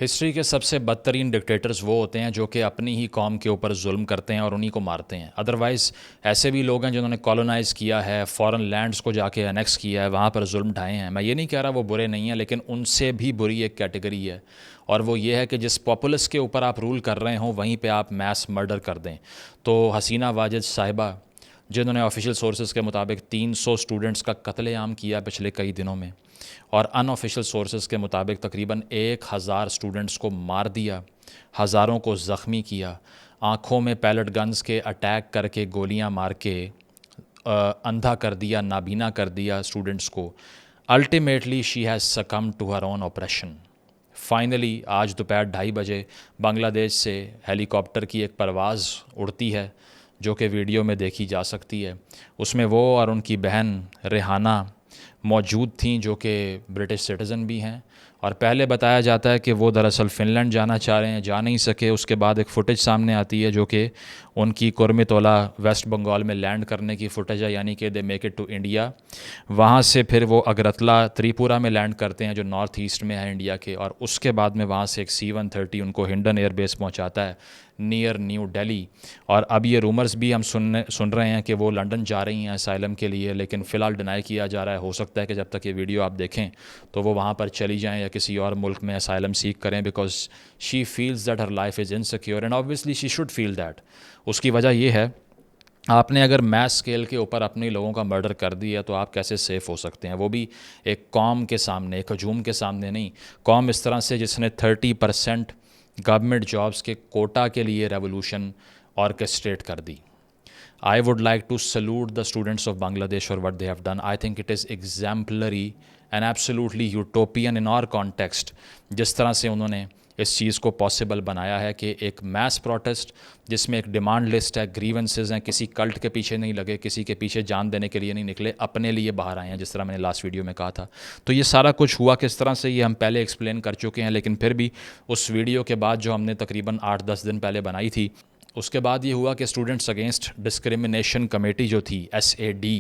History के सबसे बदतरीन dictators वो होते हैं जो कि अपनी ही कौम के ऊपर जुल्म करते हैं और उन्हीं को मारते हैं। अदरवाइज़ ऐसे भी लोग हैं जिन्होंने कॉलोनाइज़ किया है, फॉरेन लैंड्स को जाके अनेक्स किया है, वहाँ पर जुल्म ढाए हैं। मैं ये नहीं कह रहा वो बुरे नहीं हैं, लेकिन उनसे भी बुरी एक कैटेगरी है, और वो ये है कि जिस पॉपुलस के ऊपर आप रूल कर रहे हों वहीं पर आप मैस मर्डर कर दें। तो हसीना वाजिद साहिबा, जिन्होंने ऑफिशियल सोर्सेज के मुताबिक 300 स्टूडेंट्स का कत्लेआम किया पिछले कई दिनों में, और अनऑफिशियल सोर्सेज के मुताबिक तकरीबन 1000 स्टूडेंट्स को मार दिया, हज़ारों को ज़ख्मी किया, आँखों में पैलेट गन्स के अटैक करके गोलियां मार के अंधा कर दिया, नाबीना कर दिया स्टूडेंट्स को। Ultimately she has succumb to her own operation. Finally आज दोपहर 2:30 बजे बांग्लादेश से हेलीकॉप्टर की एक परवाज़ उड़ती है जो कि वीडियो में देखी जा सकती है। उसमें वो और उनकी बहन रेहाना मौजूद थीं, जो कि ब्रिटिश सिटीज़न भी हैं। और पहले बताया जाता है कि वो दरअसल फ़िनलैंड जाना चाह रहे हैं, जा नहीं सके। उसके बाद एक फ़ुटेज सामने आती है जो कि उनकी कुर्मितोला वेस्ट बंगाल में लैंड करने की फ़ुटेज है, यानी कि they make it to India. वहाँ से फिर वो अगरतला त्रिपुरा में लैंड करते हैं जो नॉर्थ ईस्ट में है इंडिया के, और उसके बाद में वहाँ से एक C-130 उनको हिंडन एयरबेस पहुँचाता है नियर न्यू दिल्ली। और अब ये रूमर्स भी हम सुन रहे हैं कि वो लंदन जा रही हैं असाइलम के लिए, लेकिन फ़िलहाल डिनाई किया जा रहा है। हो सकता है कि जब तक ये वीडियो आप देखें तो वो वहाँ पर चली जाएं या किसी और मुल्क में असाइलम सीख करें, because she feels that her life is insecure and obviously she should feel that. उसकी वजह ये है, आपने अगर मैस स्केल के ऊपर अपने लोगों का मर्डर कर दिया तो आप कैसे सेफ़ हो सकते हैं, वो भी एक कौम के सामने, एक हजूम के सामने नहीं। कौम इस तरह से जिसने 30% गवर्नमेंट जॉब्स के कोटा के लिए रेवोल्यूशन ऑर्केस्ट्रेट कर दी। I would like to salute the students of Bangladesh for what they have done. I think it is exemplary and absolutely utopian in our context, जिस तरह से उन्होंने इस चीज़ को पॉसिबल बनाया है कि एक मैस प्रोटेस्ट जिसमें एक डिमांड लिस्ट है, ग्रीवेंसेस हैं, किसी कल्ट के पीछे नहीं लगे, किसी के पीछे जान देने के लिए नहीं निकले, अपने लिए बाहर आए हैं, जिस तरह मैंने लास्ट वीडियो में कहा था। तो ये सारा कुछ हुआ किस तरह से, ये हम पहले एक्सप्लेन कर चुके हैं, लेकिन फिर भी उस वीडियो के बाद जो हमने तकरीबन 8-10 दिन पहले बनाई थी, उसके बाद ये हुआ कि स्टूडेंट्स अगेंस्ट डिस्क्रिमिनेशन कमेटी जो थी SAD,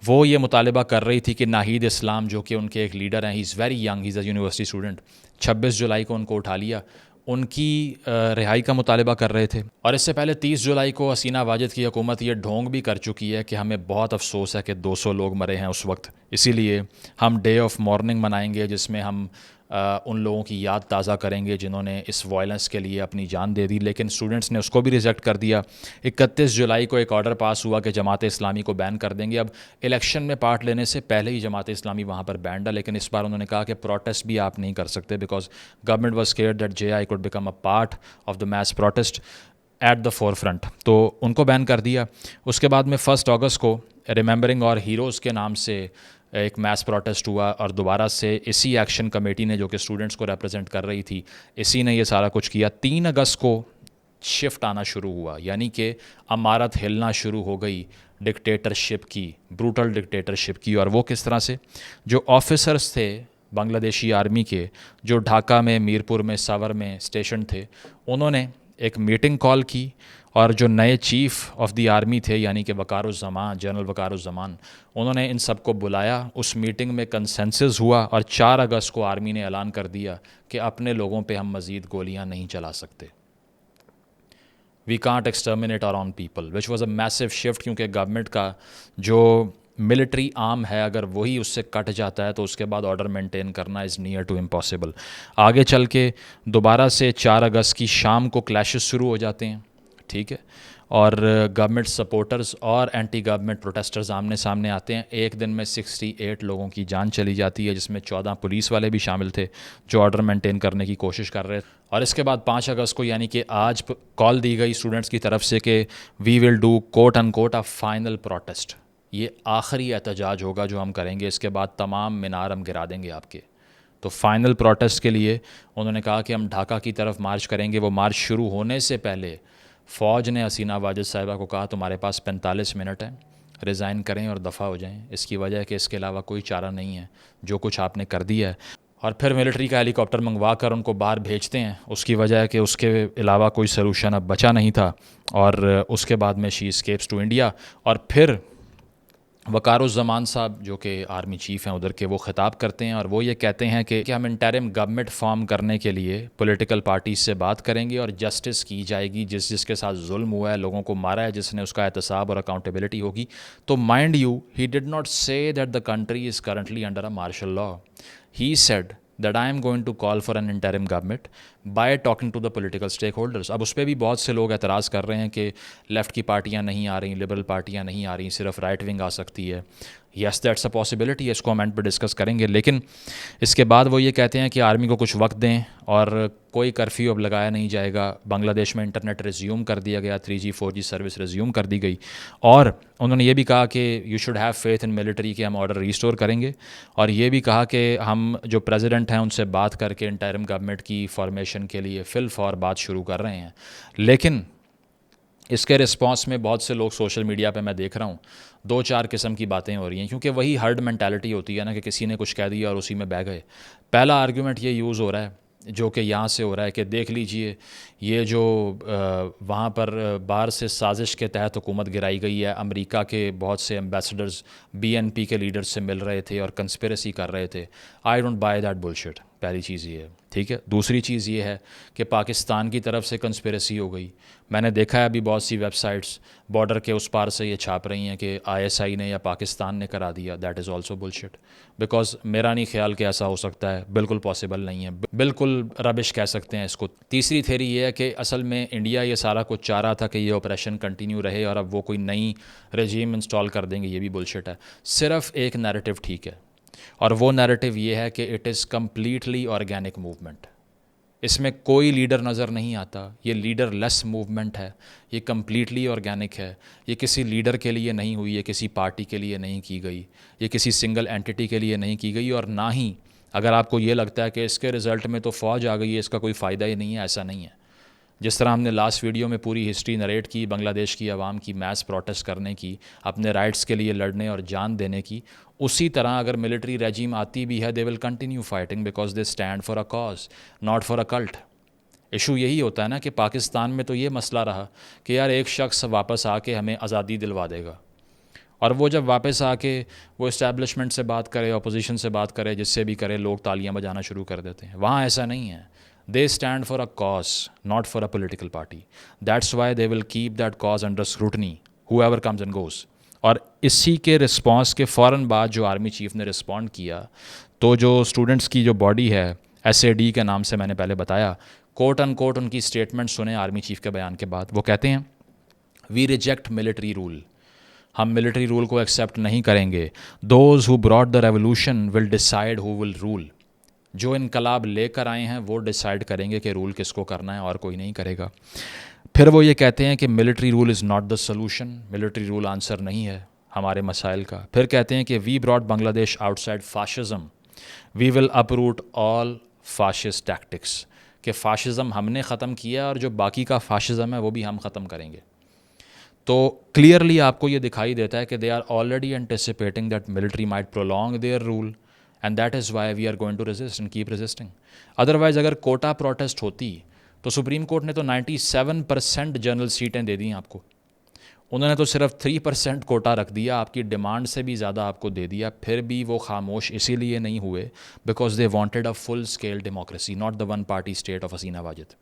वो ये मुतालबा कर रही थी कि नाहिद इस्लाम, जो कि उनके एक लीडर हैं, he is very young, he is a university student, 26 जुलाई को उनको उठा लिया, उनकी रिहाई का मुतालबा कर रहे थे। और इससे पहले 30 जुलाई को हसीना वाजिद की हुकूमत ये ढोंग भी कर चुकी है कि हमें बहुत अफसोस है कि 200 लोग मरे हैं उस वक्त, इसीलिए हम डे ऑफ मॉर्निंग मनाएंगे, जिसमें हम उन लोगों की याद ताज़ा करेंगे जिन्होंने इस वायलेंस के लिए अपनी जान दे दी। लेकिन स्टूडेंट्स ने उसको भी रिजेक्ट कर दिया। 31 जुलाई को एक ऑर्डर पास हुआ कि जमात इस्लामी को बैन कर देंगे। अब इलेक्शन में पार्ट लेने से पहले ही जमात इस्लामी वहाँ पर बैंड है, लेकिन इस बार उन्होंने कहा कि प्रोटेस्ट भी आप नहीं कर सकते, because government was scared that JI could become a part of the mass protest at the forefront, तो उनको बैन कर दिया। उसके बाद में 1 अगस्त को रिमेंबरिंग और हीरोज़ के नाम से एक मैस प्रोटेस्ट हुआ, और दोबारा से इसी एक्शन कमेटी ने, जो कि स्टूडेंट्स को रिप्रेजेंट कर रही थी, इसी ने ये सारा कुछ किया। 3 अगस्त को शिफ्ट आना शुरू हुआ, यानी कि अमारत हिलना शुरू हो गई डिक्टेटरशिप की, ब्रूटल डिक्टेटरशिप की। और वो किस तरह से, जो ऑफिसर्स थे बांग्लादेशी आर्मी के, जो ढाका में, मीरपुर में, सावर में स्टेशन थे, उन्होंने एक मीटिंग कॉल की, और जो नए चीफ़ ऑफ द आर्मी थे, यानी कि वकारुज़्ज़मान, जनरल वकारुज़्ज़मान, उन्होंने इन सब को बुलाया। उस मीटिंग में कंसेंसस हुआ, और 4 अगस्त को आर्मी ने ऐलान कर दिया कि अपने लोगों पे हम मज़ीद गोलियां नहीं चला सकते। We can't exterminate our own people, which was a massive shift, क्योंकि गवर्नमेंट का जो मिलिट्री आर्म है, अगर वही उससे कट जाता है तो उसके बाद ऑर्डर मेंटेन करना इज़ नियर टू इम्पॉसिबल। आगे चल के दोबारा से 4 अगस्त की शाम को क्लैशेस शुरू हो जाते हैं, ठीक है, और गवर्नमेंट सपोर्टर्स और एंटी गवर्नमेंट प्रोटेस्टर्स आमने सामने आते हैं। एक दिन में 68 लोगों की जान चली जाती है, जिसमें 14 पुलिस वाले भी शामिल थे जो ऑर्डर मेंटेन करने की कोशिश कर रहे थे। और इसके बाद 5 अगस्त को, यानी कि आज, कॉल दी गई स्टूडेंट्स की तरफ से कि we will do quote unquote a final protest, ये आखिरी एहतजाज होगा जो हम करेंगे, इसके बाद तमाम मीनार हम गिरा देंगे आपके। तो फाइनल प्रोटेस्ट के लिए उन्होंने कहा कि हम ढाका की तरफ मार्च करेंगे। वो मार्च शुरू होने से पहले फ़ौज ने हसीना वाजिद साहिबा को कहा, तुम्हारे पास 45 मिनट हैं, रिज़ाइन करें और दफ़ा हो जाएं। इसकी वजह है कि इसके अलावा कोई चारा नहीं है, जो कुछ आपने कर दिया है। और फिर मिलिट्री का हेलीकॉप्टर मंगवा कर उनको बाहर भेजते हैं। उसकी वजह है कि उसके अलावा कोई सलूशन अब बचा नहीं था। और उसके बाद में शी एस्केप्स टू इंडिया। और फिर वकारुज़्ज़मान साहब जो कि आर्मी चीफ़ हैं उधर के, वो ख़िताब करते हैं और वो ये कहते हैं कि हम इंटरिम गवर्नमेंट फॉर्म करने के लिए पॉलिटिकल पार्टीज से बात करेंगे और जस्टिस की जाएगी, जिसके साथ जुल्म हुआ है, लोगों को मारा है, जिसने उसका एहतसाब और अकाउंटेबिलिटी होगी। तो mind you, he did not say that the country is currently under a martial law. He said that I am going to call for an interim government by talking to the political stakeholders। अब उस पर भी बहुत से लोग एतराज़ कर रहे हैं कि लेफ़्ट की पार्टियां नहीं आ रही, लिबरल पार्टियां नहीं आ रही, सिर्फ राइट विंग आ सकती है। येस, दैट्स अ पॉसिबिलिटी है, इसको हम एंड पर डिस्कस करेंगे। लेकिन इसके बाद वो ये कहते हैं कि आर्मी को कुछ वक्त दें और कोई कर्फ्यू अब लगाया नहीं जाएगा। बांग्लादेश में इंटरनेट रिज्यूम कर दिया गया, 3G 4G सर्विस रिज्यूम कर दी गई। और उन्होंने ये भी कहा कि you should have faith in military, कि हम ऑर्डर रिस्टोर करेंगे। और ये भी कहा कि हम जो प्रेसिडेंट हैं उनसे बात करके इंटरिम गवर्नमेंट की फॉर्मेशन के लिए फिल फॉर बात शुरू कर रहे हैं। लेकिन इसके रिस्पांस में बहुत से लोग सोशल मीडिया पे मैं देख रहा हूँ 2-4 किस्म की बातें हो रही हैं, क्योंकि वही हर्ड मेंटालिटी होती है ना, कि किसी ने कुछ कह दिया और उसी में बह गए। पहला आर्गुमेंट ये यूज़ हो रहा है जो कि यहाँ से हो रहा है कि देख लीजिए ये जो वहाँ पर बाहर से साजिश के तहत हुकूमत गिराई गई है, अमेरिका के बहुत से एम्बेसडर्स BNP के लीडर्स से मिल रहे थे और कंस्पिरेसी कर रहे थे। I don't by that bullshit. पहली चीज़ ये है, ठीक है। दूसरी चीज़ ये है कि पाकिस्तान की तरफ से कंस्पिरेसी हो गई। मैंने देखा है अभी बहुत सी वेबसाइट्स बॉर्डर के उस पार से ये छाप रही हैं कि ISI ने या पाकिस्तान ने करा दिया। That is also bullshit, because मेरा नहीं ख्याल कि ऐसा हो सकता है, बिल्कुल पॉसिबल नहीं है, बिल्कुल रबिश कह सकते हैं इसको। तीसरी थेरी ये है कि असल में इंडिया ये सारा कुछ चाह रहा था कि ये ऑपरेशन कंटिन्यू रहे और अब वो कोई नई रजीम इंस्टॉल कर देंगे। ये भी बुलशिट है। सिर्फ एक नैरेटिव ठीक है, और वो नैरेटिव ये है कि it is completely organic movement. इसमें कोई लीडर नज़र नहीं आता, ये लीडर लेस मूवमेंट है, ये कम्प्लीटली ऑर्गेनिक है। ये किसी लीडर के लिए नहीं हुई, ये किसी पार्टी के लिए नहीं की गई, ये किसी सिंगल एंटिटी के लिए नहीं की गई। और ना ही अगर आपको ये लगता है कि इसके रिज़ल्ट में तो फ़ौज आ गई है, इसका कोई फ़ायदा ही नहीं है, ऐसा नहीं है। जिस तरह हमने लास्ट वीडियो में पूरी हिस्ट्री नरेट की बांग्लादेश की आवाम की मैस प्रोटेस्ट करने की, अपने राइट्स के लिए लड़ने और जान देने की, उसी तरह अगर मिलिट्री रेजिम आती भी है, they will continue fighting because they stand for a cause, not for a cult. Issue यही होता है ना कि पाकिस्तान में तो ये मसला रहा कि यार एक शख्स वापस आके हमें आज़ादी दिलवा देगा, और वो जब वापस आके वो इस्टेब्लिशमेंट से बात करे, अपोजिशन से बात करे, जिससे भी करे, लोग तालियां बजाना शुरू कर देते हैं। वहाँ ऐसा नहीं है। They stand for a cause, not for a political party. That's why they will keep that cause under scrutiny whoever comes and goes. और इसी के रिस्पॉन्स के फ़ौरन बाद जो आर्मी चीफ़ ने रिस्पॉन्ड किया, तो जो स्टूडेंट्स की जो बॉडी है, SAD के नाम से मैंने पहले बताया, कोट अन कोट उनकी स्टेटमेंट सुने आर्मी चीफ़ के बयान के बाद। वो कहते हैं वी रिजेक्ट मिलिट्री रूल, हम मिलिट्री रूल को एक्सेप्ट नहीं करेंगे। Those who brought the revolution will decide who will rule, जो इनकलाब लेकर आए हैं वो डिसाइड करेंगे कि रूल किसको करना है, और कोई नहीं करेगा। फिर वो ये कहते हैं कि military rule is not the solution, military rule answer नहीं है हमारे मसाइल का। फिर कहते हैं कि we brought Bangladesh outside fascism, we will uproot all fascist tactics, कि फ़ाशिज़म हमने ख़त्म किया और जो बाकी का फ़ाशिज़म है वो भी हम ख़त्म करेंगे। तो क्लियरली आपको ये दिखाई देता है कि they are already anticipating that military might prolong their rule, and that is why we are going to resist and keep resisting. Otherwise अगर कोटा प्रोटेस्ट होती तो सुप्रीम कोर्ट ने तो 97% जनरल सीटें दे दी आपको, उन्होंने तो सिर्फ 3% कोटा रख दिया, आपकी डिमांड से भी ज़्यादा आपको दे दिया। फिर भी वो खामोश इसीलिए नहीं हुए because they wanted a full scale democracy, not the one party state of Hasina Wajid.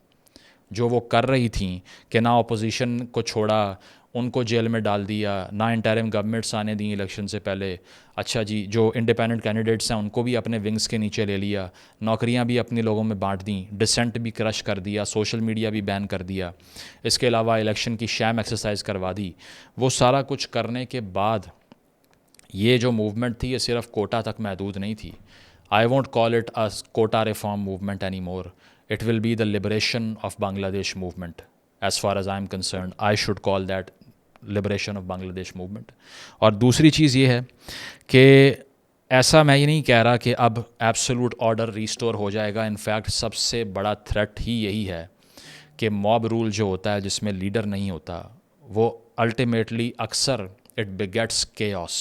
जो वो कर रही थी कि ना अपोजिशन को छोड़ा, उनको जेल में डाल दिया, ना इंटरिम गवर्नमेंट्स आने दी इलेक्शन से पहले। अच्छा जी, जो इंडिपेंडेंट कैंडिडेट्स हैं उनको भी अपने विंग्स के नीचे ले लिया, नौकरियां भी अपने लोगों में बांट दी, डिसेंट भी क्रश कर दिया, सोशल मीडिया भी बैन कर दिया, इसके अलावा इलेक्शन की शैम एक्सरसाइज करवा दी। वो सारा कुछ करने के बाद ये जो मूवमेंट थी ये सिर्फ कोटा तक महदूद नहीं थी। I won't call it a quota reform movement any more, it will be the liberation of Bangladesh movement. As far as I'm concerned, I should call that liberation of Bangladesh movement. और दूसरी चीज़ ये है कि ऐसा मैं ये नहीं कह रहा कि अब एब्सोल्यूट ऑर्डर रिस्टोर हो जाएगा। इनफैक्ट सबसे बड़ा थ्रेट ही यही है कि मॉब रूल जो होता है, जिसमें लीडर नहीं होता, वो अल्टीमेटली अक्सर इट बिगेट्स केओस,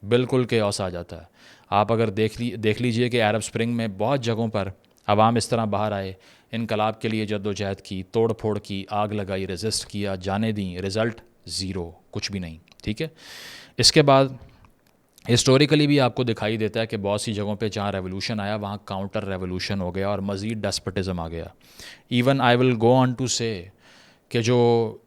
बिल्कुल केओस आ जाता है। आप अगर देख लीजिए कि अरब स्प्रिंग में बहुत जगहों पर अवाम इस तरह बाहर आए, इनकलाब के लिए जद्दोजहद की, तोड़ फोड़ की, आग लगाई, रेजिस्ट किया, जाने दी, रिज़ल्ट ज़ीरो, कुछ भी नहीं। ठीक है। इसके बाद हिस्टोरिकली भी आपको दिखाई देता है कि बहुत सी जगहों पे जहाँ रेवोल्यूशन आया वहाँ काउंटर रेवोल्यूशन हो गया और मज़ीद डेस्पोटिज़म आ गया। Even I will go on to say कि जो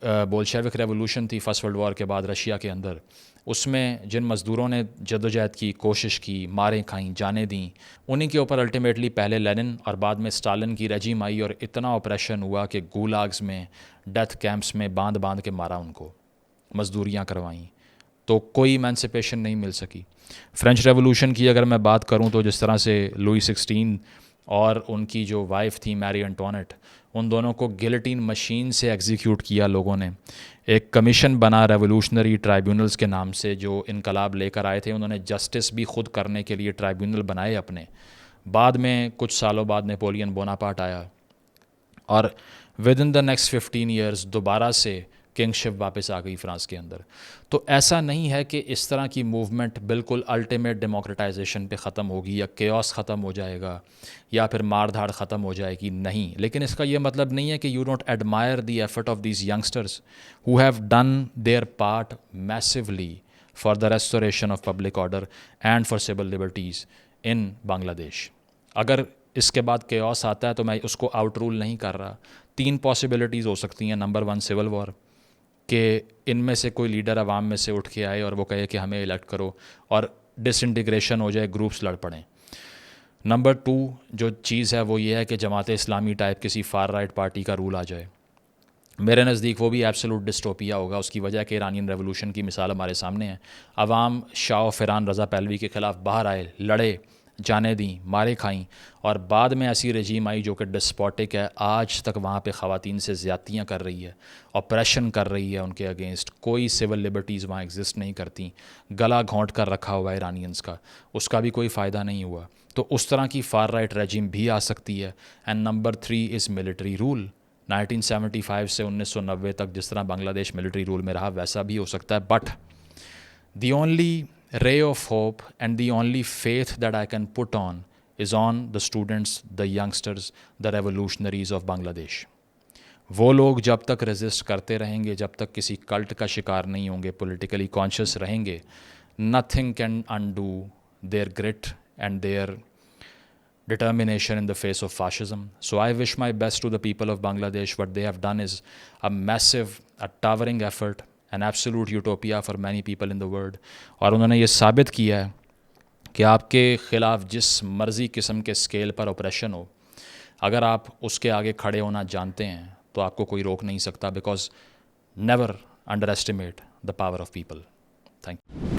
बोल्शेविक रेवोल्यूशन थी फर्स्ट वर्ल्ड वॉर के बाद रशिया के अंदर, उसमें जिन मज़दूरों ने जद्दोजहद की, कोशिश की, मारें खाईं, जानें दी, उन्हीं के ऊपर अल्टीमेटली पहले लेनिन और बाद में स्टालिन की रजीम आई और इतना ऑपरेशन हुआ कि गुलाग्स में, डेथ कैंप्स में बांध बांध के मारा उनको, मजदूरियाँ करवाईं, तो कोई इमेंसिपेशन नहीं मिल सकी। फ्रेंच रेवोल्यूशन की अगर मैं बात करूं तो जिस तरह से लुई 16 और उनकी जो वाइफ थी मैरी एंटोनेट, उन दोनों को गिलेटिन मशीन से एग्जीक्यूट किया लोगों ने। एक कमीशन बना रेवोल्यूशनरी ट्राइब्यूनल्स के नाम से जो इनकलाब लेकर आए थे, उन्होंने जस्टिस भी खुद करने के लिए ट्राइब्यूनल बनाए अपने। बाद में कुछ सालों बाद नेपोलियन बोनापार्ट आया और with in the next 15 years दोबारा से किंगशिप वापस आ गई फ्रांस के अंदर। तो ऐसा नहीं है कि इस तरह की मूवमेंट बिल्कुल अल्टीमेट डेमोक्रेटाइजेशन पे ख़त्म होगी या केओस ख़त्म हो जाएगा या फिर मार धाड़ ख़त्म हो जाएगी, नहीं। लेकिन इसका ये मतलब नहीं है कि you don't admire the effort of these youngsters who have done their part massively for the restoration of public order and for civil liberties in Bangladesh. अगर इसके बाद केओस आता है तो मैं उसको आउट रूल नहीं कर रहा। 3 पॉसिबिलिटीज़ हो सकती हैं। नंबर 1 सिविल वॉर, कि इनमें से कोई लीडर अवाम में से उठ के आए और वो कहे कि हमें इलेक्ट करो और डिसइंटीग्रेशन हो जाए, ग्रुप्स लड़ पड़ें। नंबर 2 जो चीज़ है वो ये है कि जमात इस्लामी टाइप किसी फार राइट पार्टी का रूल आ जाए। मेरे नज़दीक वो भी एब्सोल्यूट डिस्टोपिया होगा। उसकी वजह कि ईरानियन रेवोल्यूशन की मिसाल हमारे सामने है। अवाम शाह फ़िरान रज़ा पहलवी के ख़िलाफ़ बाहर आए, लड़े, जाने दी, मारे खाईं और बाद में ऐसी रजीम आई जो कि डिस्पोटिक है, आज तक वहाँ पे ख़वातीन से ज़्यादतियाँ कर रही है, ऑपरेशन कर रही है उनके अगेंस्ट, कोई सिविल लिबर्टीज़ वहाँ एग्जिस्ट नहीं करती, गला घोंट कर रखा हुआ है ईरानियंस का, उसका भी कोई फ़ायदा नहीं हुआ। तो उस तरह की फार राइट रजीम भी आ सकती है। And number 3 is military rule. 1975 से 1990 तक जिस तरह बांग्लादेश मिलिट्री रूल में रहा वैसा भी हो सकता है। But the only ray of hope and the only faith that I can put on is on the students, the youngsters, the revolutionaries of Bangladesh. वो लोग जब तक रेजिस्ट करते रहेंगे, जब तक किसी कल्ट का शिकार नहीं होंगे, पॉलिटिकली कॉन्शियस रहेंगे, nothing can undo their grit and their determination in the face of fascism. So I wish my best to the people of Bangladesh. What they have done is a massive, a towering effort, an absolute utopia for many people in the world. और उन्होंने ये साबित किया है कि आपके ख़िलाफ़ जिस मर्ज़ी किस्म के स्केल पर ऑपरेशन हो, अगर आप उसके आगे खड़े होना जानते हैं तो आपको कोई रोक नहीं सकता। Because never under estimate the power of people. Thank you.